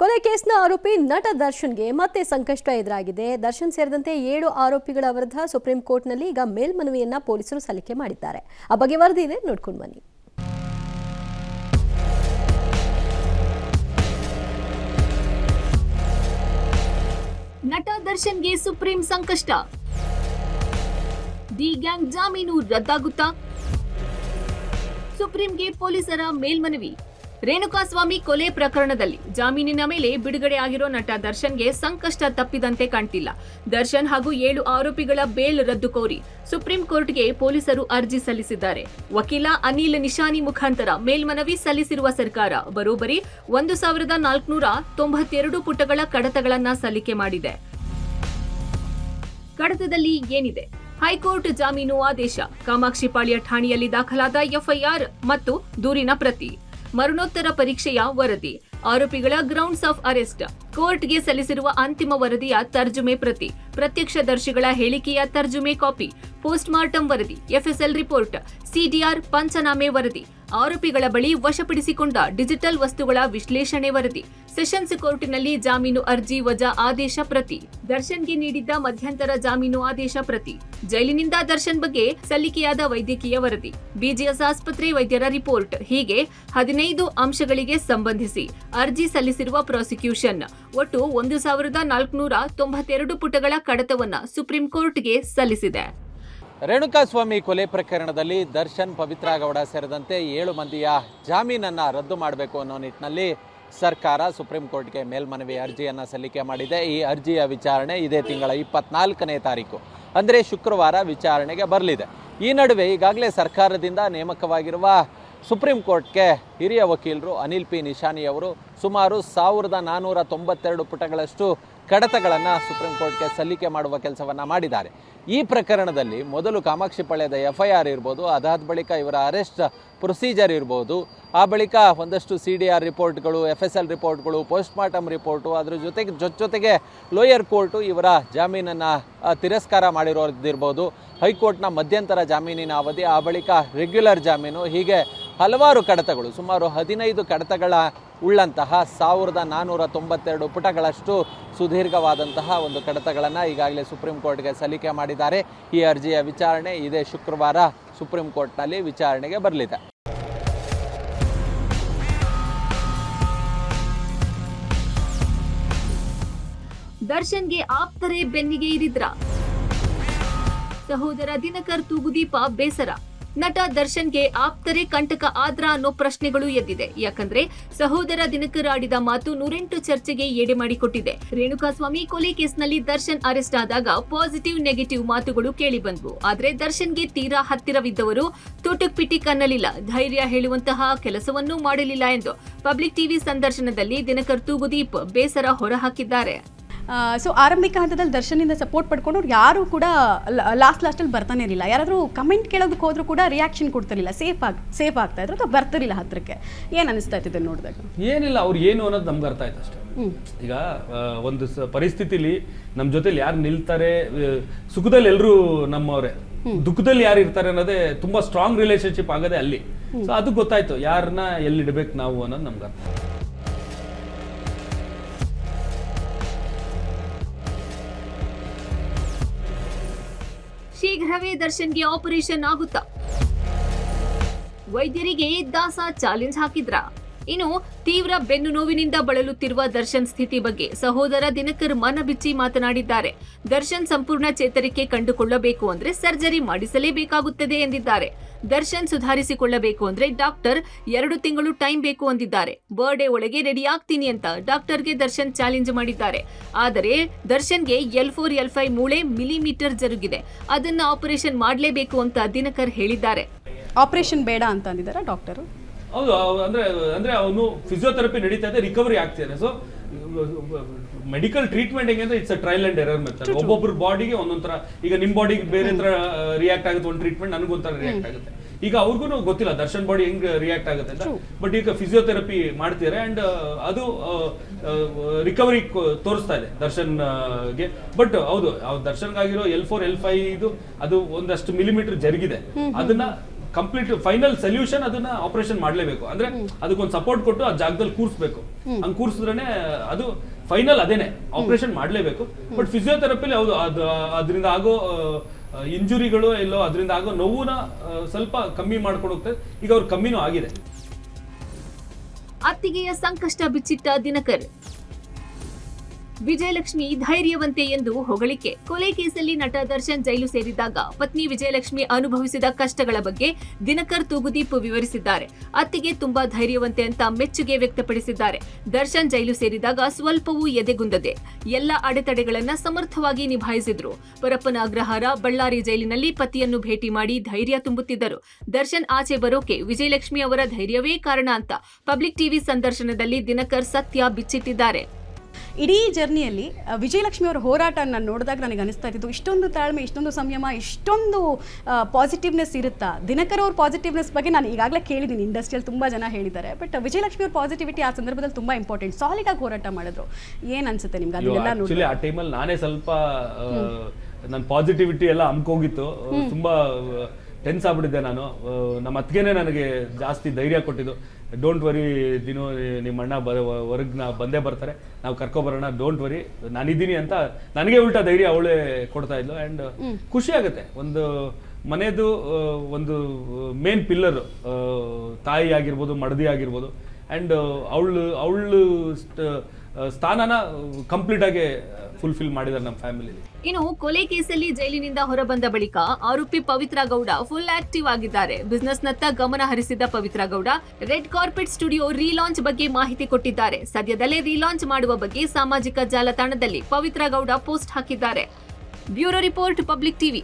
ಕೊಲೆ ಕೇಸ್ನ ಆರೋಪಿ ನಟ ದರ್ಶನ್ಗೆ ಮತ್ತೆ ಸಂಕಷ್ಟ ಎದುರಾಗಿದೆ. ದರ್ಶನ್ ಸೇರಿದಂತೆ 7 ಆರೋಪಿಗಳ ವಿರುದ್ಧ ಸುಪ್ರೀಂ ಕೋರ್ಟ್ನಲ್ಲಿ ಈಗ ಮೇಲ್ಮನವಿಯನ್ನ ಪೊಲೀಸರು ಸಲ್ಲಿಕೆ ಮಾಡಿದ್ದಾರೆ. ಆ ಬಗ್ಗೆ ವರದಿ ಇದೆ, ನೋಡ್ಕೊಂಡು ಬನ್ನಿ. ನಟ ದರ್ಶನ್ಗೆ ಸುಪ್ರೀಂ ಸಂಕಷ್ಟ. ಡಿ ಗ್ಯಾಂಗ್ ಜಾಮೀನು ರದ್ದಾಗುತ್ತಾ? ಸುಪ್ರೀಂಗೆ ಪೊಲೀಸರ ಮೇಲ್ಮನವಿ. ರೇಣುಕಾಸ್ವಾಮಿ ಕೊಲೆ ಪ್ರಕರಣದಲ್ಲಿ ಜಾಮೀನಿನ ಮೇಲೆ ಬಿಡುಗಡೆ ಆಗಿರೋ ನಟ ದರ್ಶನ್ಗೆ ಸಂಕಷ್ಟ ತಪ್ಪಿದಂತೆ ಕಾಣ್ತಿಲ್ಲ. ದರ್ಶನ್ ಹಾಗೂ 7 ಆರೋಪಿಗಳ ಬೇಲ್ ರದ್ದು ಕೋರಿ ಸುಪ್ರೀಂ ಕೋರ್ಟ್ಗೆ ಪೊಲೀಸರು ಅರ್ಜಿ ಸಲ್ಲಿಸಿದ್ದಾರೆ. ವಕೀಲ ಅನಿಲ್ ನಿಶಾನಿ ಮುಖಾಂತರ ಮೇಲ್ಮನವಿ ಸಲ್ಲಿಸಿರುವ ಸರ್ಕಾರ ಬರೋಬ್ಬರಿ 1492 ಪುಟಗಳ ಕಡತಗಳನ್ನ ಸಲ್ಲಿಕೆ ಮಾಡಿದೆ. ಕಡತದಲ್ಲಿ ಏನಿದೆ? ಹೈಕೋರ್ಟ್ ಜಾಮೀನು ಆದೇಶ, ಕಾಮಾಕ್ಷಿಪಾಳ್ಯ ಠಾಣೆಯಲ್ಲಿ ದಾಖಲಾದ ಎಫ್ಐಆರ್ ಮತ್ತು ದೂರಿನ ಪ್ರತಿ, ಮರಣೋತ್ತರ ಪರೀಕ್ಷೆಯ ವರದಿ, ಆರೋಪಿಗಳ ಗ್ರೌಂಡ್ಸ್ ಆಫ್ ಅರೆಸ್ಟ್, ಕೋರ್ಟ್ಗೆ ಸಲ್ಲಿಸಿರುವ ಅಂತಿಮ ವರದಿಯ ತರ್ಜುಮೆ ಪ್ರತಿ, ಪ್ರತ್ಯಕ್ಷದರ್ಶಿಗಳ ಹೇಳಿಕೆಯ ತರ್ಜುಮೆ ಕಾಪಿ, ಪೋಸ್ಟ್ ಮಾರ್ಟಂ ವರದಿ, ಎಫ್ಎಸ್ಎಲ್ ರಿಪೋರ್ಟ್, ಸಿಡಿಆರ್ ಪಂಚನಾಮೆ ವರದಿ, ಆರೋಪಿಗಳ ಬಳಿ ವಶಪಡಿಸಿಕೊಂಡ ಡಿಜಿಟಲ್ ವಸ್ತುಗಳ ವಿಶ್ಲೇಷಣೆ ವರದಿ, ಸೆಷನ್ಸ್ ಕೋರ್ಟಿನಲ್ಲಿ ಜಾಮೀನು ಅರ್ಜಿ ವಜಾ ಆದೇಶ ಪ್ರತಿ, ದರ್ಶನ್ಗೆ ನೀಡಿದ್ದ ಮಧ್ಯಂತರ ಜಾಮೀನು ಆದೇಶ ಪ್ರತಿ, ಜೈಲಿನಿಂದ ದರ್ಶನ್ ಬಗ್ಗೆ ಸಲ್ಲಿಕೆಯಾದ ವೈದ್ಯಕೀಯ ವರದಿ, ಬಿಜಿಎಸ್ ಆಸ್ಪತ್ರೆ ವೈದ್ಯರ ರಿಪೋರ್ಟ್, ಹೀಗೆ 15 ಅಂಶಗಳಿಗೆ ಸಂಬಂಧಿಸಿ ಅರ್ಜಿ ಸಲ್ಲಿಸಿರುವ ಪ್ರಾಸಿಕ್ಯೂಷನ್ ಒಟ್ಟು 1492 ಪುಟಗಳ ಕಡತವನ್ನ ಸುಪ್ರೀಂ ಕೋರ್ಟ್ಗೆ ಸಲ್ಲಿಸಿದೆ. ರೇಣುಕಾಸ್ವಾಮಿ ಕೊಲೆ ಪ್ರಕರಣದಲ್ಲಿ ದರ್ಶನ್, ಪವಿತ್ರ ಗೌಡ ಸೇರಿದಂತೆ 7 ಮಂದಿಯ ಜಾಮೀನನ್ನು ರದ್ದು ಮಾಡಬೇಕು ಅನ್ನೋ ನಿಟ್ಟಿನಲ್ಲಿ ಸರ್ಕಾರ ಸುಪ್ರೀಂ ಕೋರ್ಟ್ಗೆ ಮೇಲ್ಮನವಿ ಅರ್ಜಿಯನ್ನು ಸಲ್ಲಿಕೆ ಮಾಡಿದೆ. ಈ ಅರ್ಜಿಯ ವಿಚಾರಣೆ ಇದೇ ತಿಂಗಳ 24ನೇ ತಾರೀಕು ಅಂದರೆ ಶುಕ್ರವಾರ ವಿಚಾರಣೆಗೆ ಬರಲಿದೆ. ಈ ನಡುವೆ ಈಗಾಗಲೇ ಸರ್ಕಾರದಿಂದ ನೇಮಕವಾಗಿರುವ ಸುಪ್ರೀಂ ಕೋರ್ಟ್ಗೆ ಹಿರಿಯ ವಕೀಲರು ಅನಿಲ್ ಪಿ ನಿಶಾನಿ ಅವರು ಸುಮಾರು 1492 ಪುಟಗಳಷ್ಟು ಕಡತಗಳನ್ನು ಸುಪ್ರೀಂ ಕೋರ್ಟ್ಗೆ ಸಲ್ಲಿಕೆ ಮಾಡುವ ಕೆಲಸವನ್ನು ಮಾಡಿದ್ದಾರೆ. ಈ ಪ್ರಕರಣದಲ್ಲಿ ಮೊದಲು ಕಾಮಾಕ್ಷಿಪಾಳ್ಯದ ಎಫ್ಐಆರ್ ಇರ್ಬೋದು, ಅದಾದ ಬಳಿಕ ಇವರ ಅರೆಸ್ಟ್ ಪ್ರೊಸೀಜರ್ ಇರ್ಬೋದು, ಆ ಬಳಿಕ ಒಂದಷ್ಟು ಸಿಡಿಆರ್ ರಿಪೋರ್ಟ್ಗಳು, ಎಫ್ಎಸ್ಎಲ್ ರಿಪೋರ್ಟ್ಗಳು, ಪೋಸ್ಟ್ ಮಾರ್ಟಮ್ ರಿಪೋರ್ಟು, ಅದರ ಜೊತೆಗೆ ಲೋಯರ್ ಕೋರ್ಟು ಇವರ ಜಾಮೀನನ್ನು ತಿರಸ್ಕಾರ ಮಾಡಿರೋದಿರ್ಬೋದು, ಹೈಕೋರ್ಟ್ನ ಮಧ್ಯಂತರ ಜಾಮೀನಿನ ಅವಧಿ, ಆ ಬಳಿಕ ರೆಗ್ಯುಲರ್ ಜಾಮೀನು, ಹೀಗೆ ಹಲವಾರು ಕಡತಗಳು, ಸುಮಾರು 15 ಕಡತಗಳ ಉಳ್ಳಂತಹ 1492 ಪುಟಗಳಷ್ಟು ಸುದೀರ್ಘವಾದಂತಹ ಒಂದು ಕಡತಗಳನ್ನು ಈಗಾಗಲೇ ಸುಪ್ರೀಂ ಕೋರ್ಟ್ಗೆ ಸಲ್ಲಿಕೆ ಮಾಡಿದ್ದಾರೆ. ಈ ಅರ್ಜಿಯ ವಿಚಾರಣೆ ಇದೇ ಶುಕ್ರವಾರ ಸುಪ್ರೀಂ ಕೋರ್ಟ್ನಲ್ಲಿ ವಿಚಾರಣೆಗೆ ಬರಲಿದೆ. ದರ್ಶನ್ಗೆ ಆಪ್ತರೇ ಬೆನ್ನಿಗೆ ಇರಿದ್ರ? ಸಹೋದರ ದಿನಕರ್ ತೂಗುದೀಪ ಬೇಸರ. ನಟ ದರ್ಶನ್ಗೆ ಆಪ್ತರೇ ಕಂಟಕ ಆದ್ರ ಅನ್ನೋ ಪ್ರಶ್ನೆಗಳು ಎದ್ದಿದೆ. ಯಾಕಂದ್ರೆ ಸಹೋದರ ದಿನಕರ್ ಆಡಿದ ಮಾತು 108 ಚರ್ಚೆಗೆ ಎಡೆ ಮಾಡಿಕೊಟ್ಟಿದೆ. ರೇಣುಕಾಸ್ವಾಮಿ ಕೊಲೆ ಕೇಸ್ನಲ್ಲಿ ದರ್ಶನ್ ಅರೆಸ್ಟ್ ಆದಾಗ ಪಾಸಿಟಿವ್ ನೆಗೆಟಿವ್ ಮಾತುಗಳು ಕೇಳಿ ಬಂದ್ವು. ಆದ್ರೆ ದರ್ಶನ್ಗೆ ತೀರಾ ಹತ್ತಿರವಿದ್ದವರು ತೋಟಕ್ ಪಿಟಿಕ್ ಅನ್ನಲಿಲ್ಲ, ಧೈರ್ಯ ಹೇಳುವಂತಹ ಕೆಲಸವನ್ನೂ ಮಾಡಲಿಲ್ಲ ಎಂದು ಪಬ್ಲಿಕ್ ಟಿವಿ ಸಂದರ್ಶನದಲ್ಲಿ ದಿನಕರ್ ತೂಗುದೀಪ್ ಬೇಸರ ಹೊರಹಾಕಿದ್ದಾರೆ. ಸೊ ಆರಂಭಿಕ ಹಂತದಲ್ಲಿ ದರ್ಶನಿಂದ ಸಪೋರ್ಟ್ ಪಡ್ಕೊಂಡು ಯಾರು ಕೂಡ ಲಾಸ್ಟಲ್ಲಿ ಬರ್ತಾನೆ ಇರಲಿಲ್ಲ. ಯಾರಾದರೂ ಕಮೆಂಟ್ ಕೇಳೋದಕ್ಕೆ ಹೋದ್ರೂ ಕೂಡ ರಿಯಾಕ್ಷನ್ ಕೊಡ್ತಿರಲಿಲ್ಲ, ಸೇಫ್ ಆಗ್ತಾ ಇದ್ರು ಅಥವಾ ಬರ್ತಿರಲಿಲ್ಲ ಹತ್ರಕ್ಕೆ. ಏನು ಅನಿಸ್ತಾ ಇತ್ತು ನೋಡಿದಾಗ? ಏನಿಲ್ಲ, ಅವ್ರು ಏನು ಅನ್ನೋದು ನಮ್ಗೆ ಅರ್ಥ ಆಯ್ತು ಅಷ್ಟೇ. ಈಗ ಒಂದು ಪರಿಸ್ಥಿತಿಲಿ ನಮ್ಮ ಜೊತೆಲಿ ಯಾರು ನಿಲ್ತಾರೆ, ಸುಖದಲ್ಲಿ ಎಲ್ಲರೂ ನಮ್ಮವ್ರೆ, ದುಃಖದಲ್ಲಿ ಯಾರು ಇರ್ತಾರೆ ಅನ್ನೋದೇ ತುಂಬಾ ಸ್ಟ್ರಾಂಗ್ ರಿಲೇಶನ್ಶಿಪ್ ಆಗೋದೇ ಅಲ್ಲಿ. ಸೊ ಅದು ಗೊತ್ತಾಯ್ತು, ಯಾರನ್ನ ಎಲ್ಲಿಡ್ಬೇಕು ನಾವು ಅನ್ನೋದು ನಮ್ಗೆ ಅರ್ಥ. ಶೀಘ್ರವೇ ದರ್ಶನ್ಗೆ ಆಪರೇಷನ್ ಆಗುತ್ತಾ? ವೈದ್ಯರಿಗೆ ದಾಸ ಚಾಲೆಂಜ್ ಹಾಕಿದ್ರ? ಇನ್ನು ತೀವ್ರ ಬೆನ್ನು ನೋವಿನಿಂದ ಬಳಲುತ್ತಿರುವ ದರ್ಶನ್ ಸ್ಥಿತಿ ಬಗ್ಗೆ ಸಹೋದರ ದಿನಕರ್ ಮನ ಬಿಚ್ಚಿ ಮಾತನಾಡಿದ್ದಾರೆ. ದರ್ಶನ್ ಸಂಪೂರ್ಣ ಚೇತರಿಕೆ ಕಂಡುಕೊಳ್ಳಬೇಕು ಅಂದ್ರೆ ಸರ್ಜರಿ ಮಾಡಿಸಲೇಬೇಕಾಗುತ್ತದೆ ಎಂದಿದ್ದಾರೆ. ದರ್ಶನ್ ಸುಧಾರಿಸಿಕೊಳ್ಳಬೇಕು ಅಂದ್ರೆ ಡಾಕ್ಟರ್ 2 ತಿಂಗಳು ಟೈಮ್ ಬೇಕು ಅಂದಿದ್ದಾರೆ. ಬರ್ಡೇ ಒಳಗೆ ರೆಡಿ ಆಗ್ತೀನಿ ಅಂತ ಡಾಕ್ಟರ್ಗೆ ದರ್ಶನ್ ಚಾಲೆಂಜ್ ಮಾಡಿದ್ದಾರೆ. ಆದರೆ ದರ್ಶನ್ಗೆ L4 L5 ಮೂಳೆ ಮಿಲಿಮೀಟರ್ ಜರುಗಿದೆ, ಅದನ್ನ ಆಪರೇಷನ್ ಮಾಡಲೇಬೇಕು ಅಂತ ದಿನಕರ್ ಹೇಳಿದ್ದಾರೆ. ಆಪರೇಷನ್ ಬೇಡ ಅಂತ ಅಂದಿದ್ದಾರೆ ಡಾಕ್ಟರು. ಹೌದು, ಅಂದ್ರೆ ಅವನು ಫಿಸಿಯೋಥೆರಪಿ ನಡೀತಾ ಇದೆ, ರಿಕವರಿ ಆಗ್ತಿದೆ. ಸೊ ಮೆಡಿಕಲ್ ಟ್ರೀಟ್ಮೆಂಟ್ ಹೆಂಗೆ ಅಂದ್ರೆ it's a trial and error method. ಒಬ್ಬೊಬ್ಬರ ಬಾಡಿಗೆ ಒಂದೊಂಥರ, ಈಗ ನಿಮ್ಮ ಬಾಡಿಗೆ ಬೇರೆ ತರ ರಿಯಾಕ್ಟ್ ಆಗುತ್ತೆ ಒಂದು ಟ್ರೀಟ್ಮೆಂಟ್, ನನಗೊಂಥರ ರಿಯಾಕ್ಟ್ ಆಗುತ್ತೆ. ಈಗ ಅವ್ರಿಗೂ ಗೊತ್ತಿಲ್ಲ ದರ್ಶನ್ ಬಾಡಿ ಹೆಂಗ್ ರಿಯಾಕ್ಟ್ ಆಗುತ್ತೆ ಅಂತ. ಬಟ್ ಈಗ ಫಿಸಿಯೋಥೆರಪಿ ಮಾಡ್ತಿದ್ದಾರೆ ಅಂಡ್ ಅದು ರಿಕವರಿ ತೋರಿಸ್ತಾ ಇದೆ ದರ್ಶನ್ಗೆ. ಬಟ್ ಹೌದು, ದರ್ಶನ್ಗಾಗಿರೋ L4 L5 ಅದು ಒಂದಷ್ಟು ಮಿಲಿಮೀಟರ್ ಜರುಗಿದೆ, ಅದನ್ನ ಕಂಪ್ಲೀಟ್ ಫೈನಲ್ ಸೊಲ್ಯೂಷನ್ ಅದನ್ನ ಆಪರೇಷನ್ ಮಾಡ್ಲೇಬೇಕು. ಅಂದ್ರೆ ಅದಕ್ಕೊಂದು ಸಪೋರ್ಟ್ ಕೊಟ್ಟು ಆ ಜಾಗದಲ್ಲಿ ಕೂರಿಸ್ಬೇಕು. ಹಂಗ್ ಕೂರಿಸಿದ್ರೇನೆ ಅದು ಫೈನಲ್ ಅದೇನೆ ಆಪರೇಷನ್ ಮಾಡ್ಲೇಬೇಕು. ಬಟ್ ಫಿಸಿಯೋಥೆರಪಿಲಿ ಹೌದು ಅದರಿಂದ ಆಗೋ ಇಂಜುರಿಗಳು ಎಲ್ಲೋ ಅದರಿಂದ ಆಗೋ ನೋವುನ ಸ್ವಲ್ಪ ಕಮ್ಮಿ ಮಾಡ್ಕೊಂಡು ಹೋಗ್ತದೆ. ಈಗ ಅವ್ರು ಕಮ್ಮಿನೂ ಆಗಿದೆ. ಅತ್ತಿಗೆಯ ಸಂಕಷ್ಟ ಬಿಚ್ಚಿಟ್ಟ ದಿನಕರ್. ವಿಜಯಲಕ್ಷ್ಮಿ ಧೈರ್ಯವಂತೆ ಎಂದು ಹೊಗಳಿಕೆ. ಕೊಲೆ ಕೇಸಲ್ಲಿ ನಟ ದರ್ಶನ್ ಜೈಲು ಸೇರಿದ್ದಾಗ ಪತ್ನಿ ವಿಜಯಲಕ್ಷ್ಮಿ ಅನುಭವಿಸಿದ ಕಷ್ಟಗಳ ಬಗ್ಗೆ ದಿನಕರ್ ತೂಗುದೀಪ್ ವಿವರಿಸಿದ್ದಾರೆ. ಅತ್ತಿಗೆ ತುಂಬಾ ಧೈರ್ಯವಂತೆ ಅಂತ ಮೆಚ್ಚುಗೆ ವ್ಯಕ್ತಪಡಿಸಿದ್ದಾರೆ. ದರ್ಶನ್ ಜೈಲು ಸೇರಿದಾಗ ಸ್ವಲ್ಪವೂ ಎದೆಗುಂದದೆ ಎಲ್ಲ ಅಡೆತಡೆಗಳನ್ನ ಸಮರ್ಥವಾಗಿ ನಿಭಾಯಿಸಿದ್ರು. ಪರಪ್ಪನ ಅಗ್ರಹಾರ ಬಳ್ಳಾರಿ ಜೈಲಿನಲ್ಲಿ ಪತಿಯನ್ನು ಭೇಟಿ ಮಾಡಿ ಧೈರ್ಯ ತುಂಬುತ್ತಿದ್ದರು. ದರ್ಶನ್ ಆಚೆ ಬರೋಕೆ ವಿಜಯಲಕ್ಷ್ಮಿ ಅವರ ಧೈರ್ಯವೇ ಕಾರಣ ಅಂತ ಪಬ್ಲಿಕ್ ಟಿವಿ ಸಂದರ್ಶನದಲ್ಲಿ ದಿನಕರ್ ಸತ್ಯ ಬಿಚ್ಚಿಟ್ಟಿದ್ದಾರೆ. ಇಡೀ ಜರ್ನಿಯಲ್ಲಿ ವಿಜಯಲಕ್ಷ್ಮಿ ಅವರ ಹೋರಾಟ ನಾನು ನೋಡಿದಾಗ ನನಗೆ ಅನಿಸ್ತಾ ಇತ್ತು, ಇಷ್ಟೊಂದು ತಾಳ್ಮೆ, ಇಷ್ಟೊಂದು ಸಂಯಮ, ಇಷ್ಟೊಂದು ಪಾಸಿಟಿವ್ನೆಸ್ ಇರುತ್ತಾ. ದಿನಕರ್ ಅವ್ರ ಪಾಸಿಟಿವ್ನೆಸ್ ಬಗ್ಗೆ ನಾನು ಈಗಾಗಲೇ ಕೇಳಿದ್ದೀನಿ, ಇಂಡಸ್ಟ್ರಿಯಲ್ಲಿ ತುಂಬ ಜನ ಹೇಳಿದ್ದಾರೆ. ಬಟ್ ವಿಜಯಲಕ್ಷ್ಮಿ ಅವ್ರ ಪಾಸಿಟಿವಿಟಿ ಆ ಸಂದರ್ಭದಲ್ಲಿ ತುಂಬ ಇಂಪಾರ್ಟೆಂಟ್. ಸಾಲಿಡ್ ಆಗಿ ಹೋರಾಟ ಮಾಡಿದ್ರು. ಏನು ಅನ್ಸುತ್ತೆ ನಿಮ್ಗೆ ಅದನ್ನೆಲ್ಲ ನೋಡಿ? ಆ ಟೈಮಲ್ಲಿ ನಾನೇ ಸ್ವಲ್ಪ ನನ್ನ ಪಾಸಿಟಿವಿಟಿ ಎಲ್ಲ ಹಮ್ಕೋಗಿತ್ತು. ತುಂಬಾ ಟೆನ್ಸ್ ಆಗ್ಬಿಟ್ಟಿದ್ದೆ ನಾನು. ನಮ್ಮ ಅತ್ತಿಗೆನೇ ನನಗೆ ಜಾಸ್ತಿ ಧೈರ್ಯ ಕೊಟ್ಟಿದ್ದು. ಡೋಂಟ್ ವರಿ ದಿನೋ, ನಿಮ್ಮ ಅಣ್ಣ ಹೊರಗೆ ಬಂದೇ ಬರ್ತಾರೆ, ನಾವು ಕರ್ಕೊಬರೋಣ, ಡೋಂಟ್ ವರಿ, ನಾನಿದ್ದೀನಿ ಅಂತ ನನಗೆ ಉಲ್ಟಾ ಧೈರ್ಯ ಅವಳೇ ಕೊಡ್ತಾ ಇದ್ಲು. ಆ್ಯಂಡ್ ಖುಷಿ ಆಗುತ್ತೆ. ಒಂದು ಮನೆದು ಒಂದು ಮೇನ್ ಪಿಲ್ಲರ್ ತಾಯಿ ಆಗಿರ್ಬೋದು, ಮಡದಿ ಆಗಿರ್ಬೋದು. ಆ್ಯಂಡ್ ಅವಳು ಸ್ಥಾನನ ಕಂಪ್ಲೀಟ್ ಆಗಿ ಫುಲ್ಫಿಲ್ ಮಾಡಿದ್ದಾರೆ ನಮ್ಮ ಫ್ಯಾಮಿಲಿಲಿ. ಇನ್ನು ಕೊಲೆ ಕೇಸಲ್ಲಿ ಜೈಲಿನಿಂದ ಹೊರಬಂದ ಬಳಿಕ ಆರೋಪಿ ಪವಿತ್ರ ಗೌಡ ಫುಲ್ ಆಕ್ಟಿವ್ ಆಗಿದ್ದಾರೆ. ಬಿಸ್ನೆಸ್ನತ್ತ ಗಮನ ಹರಿಸಿದ್ದ Pavithra Gowda red carpet studio relaunch ಬಗ್ಗೆ ಮಾಹಿತಿ ಕೊಟ್ಟಿದ್ದಾರೆ. ಸದ್ಯದಲ್ಲೇ ರೀಲಾಂಚ್ ಮಾಡುವ ಬಗ್ಗೆ ಸಾಮಾಜಿಕ ಜಾಲತಾಣದಲ್ಲಿ ಪವಿತ್ರ ಗೌಡ ಪೋಸ್ಟ್ ಹಾಕಿದ್ದಾರೆ. Bureau report, public TV.